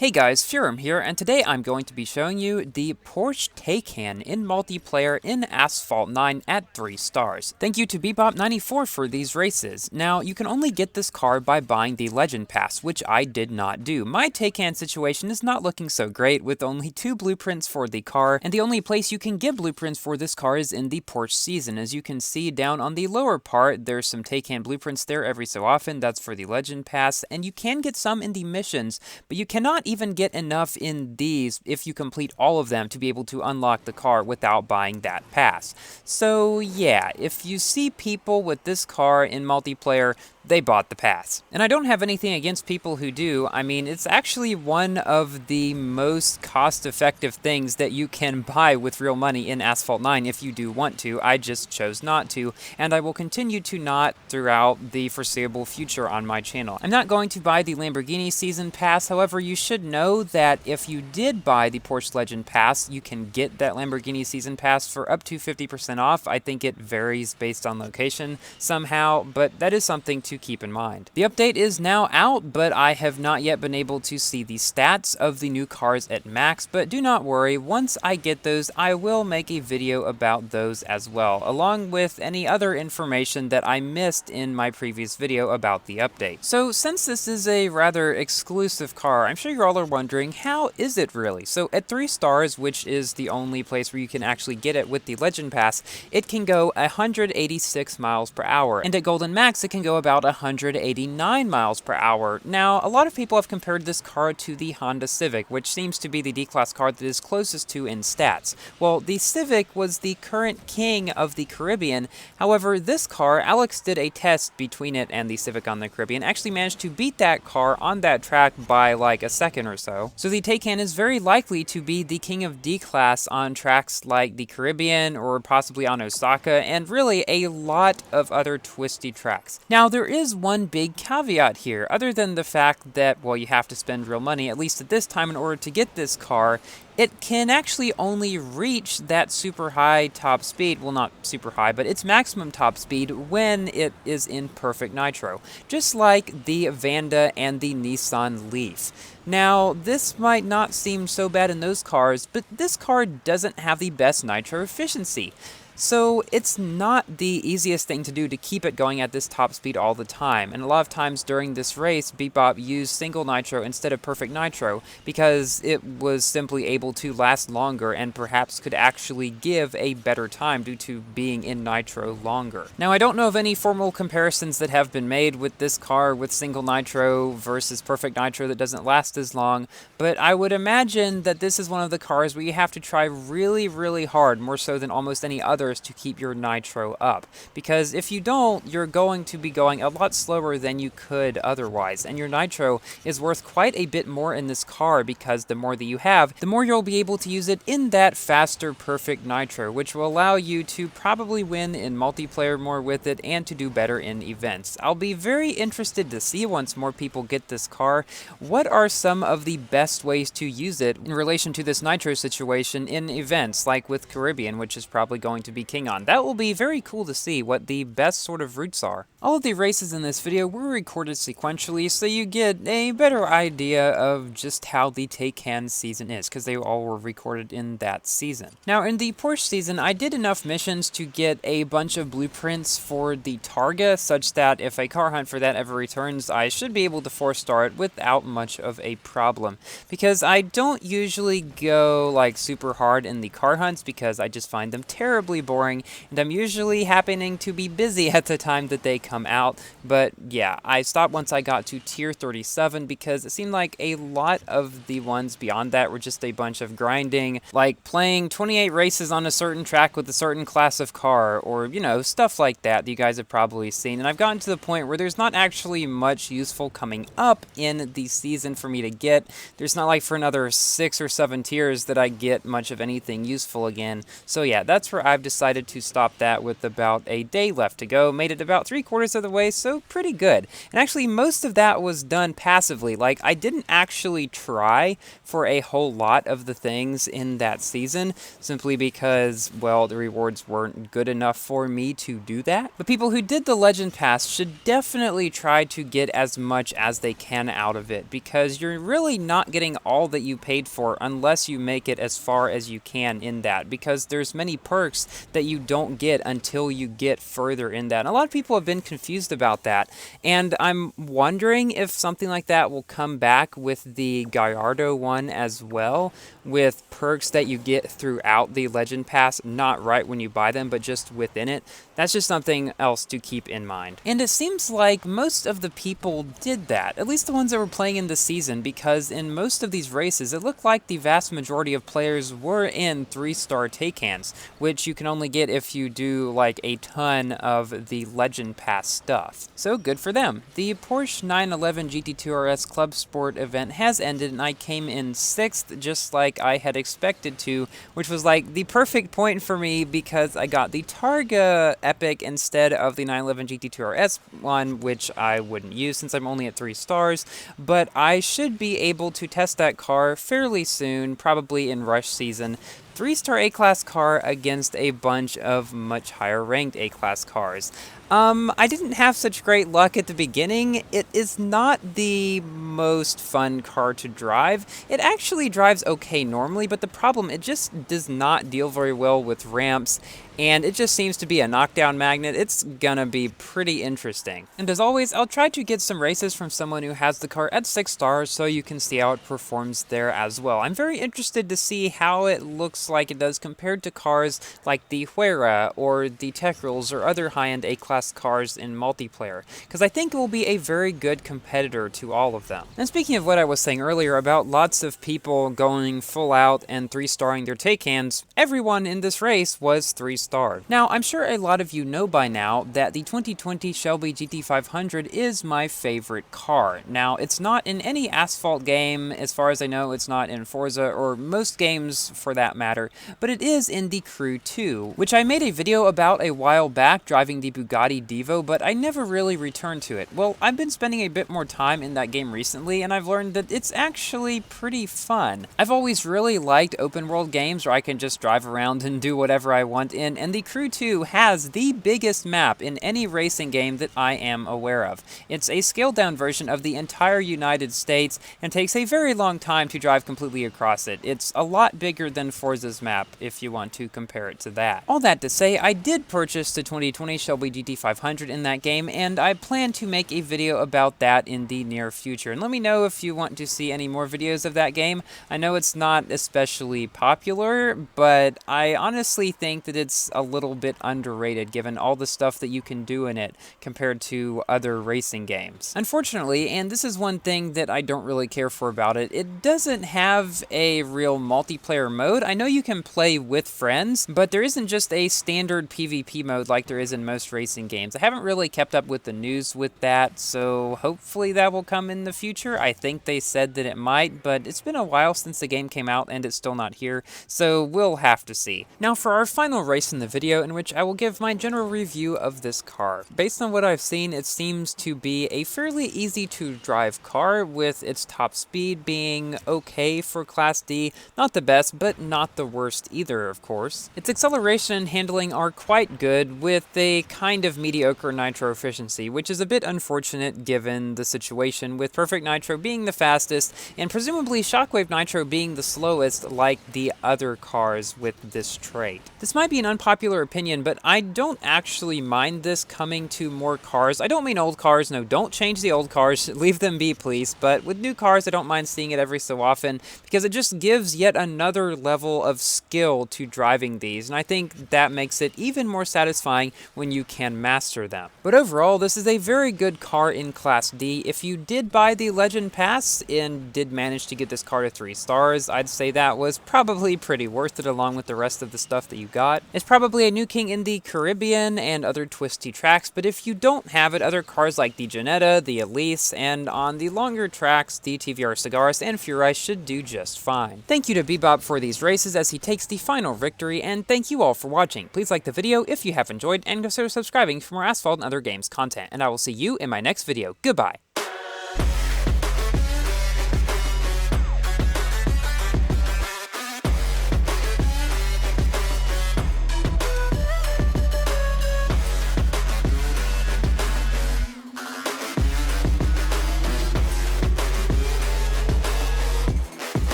Hey guys, Furum here, and today I'm going to be showing you the Porsche Taycan in multiplayer in Asphalt 9 at 3 stars. Thank you to bebop94 for these races. Now, you can only get this car by buying the Legend Pass, which I did not do. My Taycan situation is not looking so great, with only 2 blueprints for the car, and the only place you can get blueprints for this car is in the Porsche season. As you can see down on the lower part, there's some Taycan blueprints there every so often. That's for the Legend Pass, and you can get some in the missions, but you cannot even get enough in these if you complete all of them to be able to unlock the car without buying that pass. So yeah, if you see people with this car in multiplayer, they bought the pass. And I don't have anything against people who do. I mean, it's actually one of the most cost-effective things that you can buy with real money in Asphalt 9 if you do want to. I just chose not to, and I will continue to not throughout the foreseeable future on my channel. I'm not going to buy the Lamborghini Season Pass, however, you should know that if you did buy the Porsche Legend Pass, you can get that Lamborghini Season Pass for up to 50% off. I think it varies based on location somehow, but that is something to keep in mind. The update is now out, but I have not yet been able to see the stats of the new cars at max, but do not worry, once I get those, I will make a video about those as well, along with any other information that I missed in my previous video about the update. So since this is a rather exclusive car, I'm sure you all are wondering, how is it really? So at 3 stars, which is the only place where you can actually get it with the Legend Pass, it can go 186 miles per hour, and at Golden Max it can go about 189 miles per hour. Now, a lot of people have compared this car to the Honda Civic, which seems to be the D-Class car that is closest to in stats. Well, the Civic was the current king of the Caribbean. However, this car, Alex did a test between it and the Civic on the Caribbean, actually managed to beat that car on that track by like a second or so. So the Taycan is very likely to be the king of D-Class on tracks like the Caribbean or possibly on Osaka, and really a lot of other twisty tracks. Now, there is one big caveat here, other than the fact that, well, you have to spend real money, at least at this time, in order to get this car. It can actually only reach that super high top speed, well, not super high, but its maximum top speed when it is in perfect nitro, just like the Vanda and the Nissan Leaf. Now, this might not seem so bad in those cars, but this car doesn't have the best nitro efficiency. So it's not the easiest thing to do to keep it going at this top speed all the time, and a lot of times during this race, Bebop used single nitro instead of perfect nitro because it was simply able to last longer and perhaps could actually give a better time due to being in nitro longer. Now, I don't know of any formal comparisons that have been made with this car with single nitro versus perfect nitro that doesn't last as long, but I would imagine that this is one of the cars where you have to try really, really hard, more so than almost any other, to keep your nitro up, because if you don't, you're going to be going a lot slower than you could otherwise, and your nitro is worth quite a bit more in this car because the more that you have, the more you'll be able to use it in that faster perfect nitro, which will allow you to probably win in multiplayer more with it and to do better in events. I'll be very interested to see once more people get this car, what are some of the best ways to use it in relation to this nitro situation in events like with Caribbean, which is probably going to be king on. That will be very cool to see what the best sort of routes are. All of the races in this video were recorded sequentially, so you get a better idea of just how the Taycan season is, because they all were recorded in that season. Now, in the Porsche season, I did enough missions to get a bunch of blueprints for the Targa, such that if a car hunt for that ever returns, I should be able to 4-star it without much of a problem. Because I don't usually go like super hard in the car hunts because I just find them terribly boring, and I'm usually happening to be busy at the time that they come out. But yeah, I stopped once I got to tier 37 because it seemed like a lot of the ones beyond that were just a bunch of grinding, like playing 28 races on a certain track with a certain class of car, or, you know, stuff like that you guys have probably seen. And I've gotten to the point where there's not actually much useful coming up in the season for me to get. There's not like for another 6 or 7 tiers that I get much of anything useful again. So yeah, that's where I've decided to stop that with about a day left to go. Made it about 3/4 of the way, so pretty good. And actually, most of that was done passively. Like, I didn't actually try for a whole lot of the things in that season, simply because, well, the rewards weren't good enough for me to do that. But people who did the Legend Pass should definitely try to get as much as they can out of it, because you're really not getting all that you paid for unless you make it as far as you can in that, because there's many perks that you don't get until you get further in that. And a lot of people have been confused about that, and I'm wondering if something like that will come back with the Gallardo one as well, with perks that you get throughout the Legend Pass, not right when you buy them, but just within it. That's just something else to keep in mind. And it seems like most of the people did that, at least the ones that were playing in the season, because in most of these races, it looked like the vast majority of players were in 3-star Taycans, which you can only get if you do like a ton of the Legend Pass stuff. So good for them. The Porsche 911 GT2 RS Club Sport event has ended, and I came in 6th, just like I had expected to, which was like the perfect point for me because I got the Targa Epic instead of the 911 GT2 RS one, which I wouldn't use since I'm only at 3 stars, but I should be able to test that car fairly soon, probably in rush season. 3-star A-Class car against a bunch of much higher ranked A-Class cars. I didn't have such great luck at the beginning. It is not the most fun car to drive. It actually drives okay normally, but the problem, it just does not deal very well with ramps, and it just seems to be a knockdown magnet. It's gonna be pretty interesting. And as always, I'll try to get some races from someone who has the car at 6 stars so you can see how it performs there as well. I'm very interested to see how it looks like it does compared to cars like the Huera or the Tekrils or other high-end A-Class cars in multiplayer, because I think it will be a very good competitor to all of them. And speaking of what I was saying earlier about lots of people going full out and 3-starring their Taycans, everyone in this race was 3-starred. Now, I'm sure a lot of you know by now that the 2020 Shelby GT500 is my favorite car. Now, it's not in any Asphalt game, as far as I know. It's not in Forza or most games for that matter, but it is in the Crew 2, which I made a video about a while back driving the Bugatti Devo, but I never really returned to it. Well, I've been spending a bit more time in that game recently, and I've learned that it's actually pretty fun. I've always really liked open world games where I can just drive around and do whatever I want in, and the Crew 2 has the biggest map in any racing game that I am aware of. It's a scaled down version of the entire United States, and takes a very long time to drive completely across it. It's a lot bigger than Forza's map, if you want to compare it to that. All that to say, I did purchase the 2020 Shelby GT500 in that game, and I plan to make a video about that in the near future. And let me know if you want to see any more videos of that game. I know it's not especially popular, but I honestly think that it's a little bit underrated given all the stuff that you can do in it compared to other racing games. Unfortunately, and this is one thing that I don't really care for about it, it doesn't have a real multiplayer mode. I know you can play with friends, but there isn't just a standard PvP mode like there is in most racing games. I haven't really kept up with the news with that, so hopefully that will come in the future. I think they said that it might, but it's been a while since the game came out and it's still not here, so we'll have to see. Now for our final race in the video, in which I will give my general review of this car. Based on what I've seen, it seems to be a fairly easy to drive car, with its top speed being okay for Class D. Not the best, but not the worst either, of course. Its acceleration and handling are quite good, with a kind of mediocre nitro efficiency, which is a bit unfortunate given the situation with Perfect Nitro being the fastest, and presumably Shockwave Nitro being the slowest like the other cars with this trait. This might be an unpopular opinion, but I don't actually mind this coming to more cars. I don't mean old cars, no, don't change the old cars, leave them be please, but with new cars I don't mind seeing it every so often, because it just gives yet another level of skill to driving these, and I think that makes it even more satisfying when you can master them. But overall, this is a very good car in Class D. If you did buy the Legend Pass and did manage to get this car to 3 stars, I'd say that was probably pretty worth it along with the rest of the stuff that you got. It's probably a new king in the Caribbean and other twisty tracks, but if you don't have it, other cars like the Jannetta, the Elise, and on the longer tracks, the TVR Cigaris and Furai should do just fine. Thank you to Bebop for these races as he takes the final victory, and thank you all for watching. Please like the video if you have enjoyed, and consider subscribing for more Asphalt and other games content, and I will see you in my next video. Goodbye!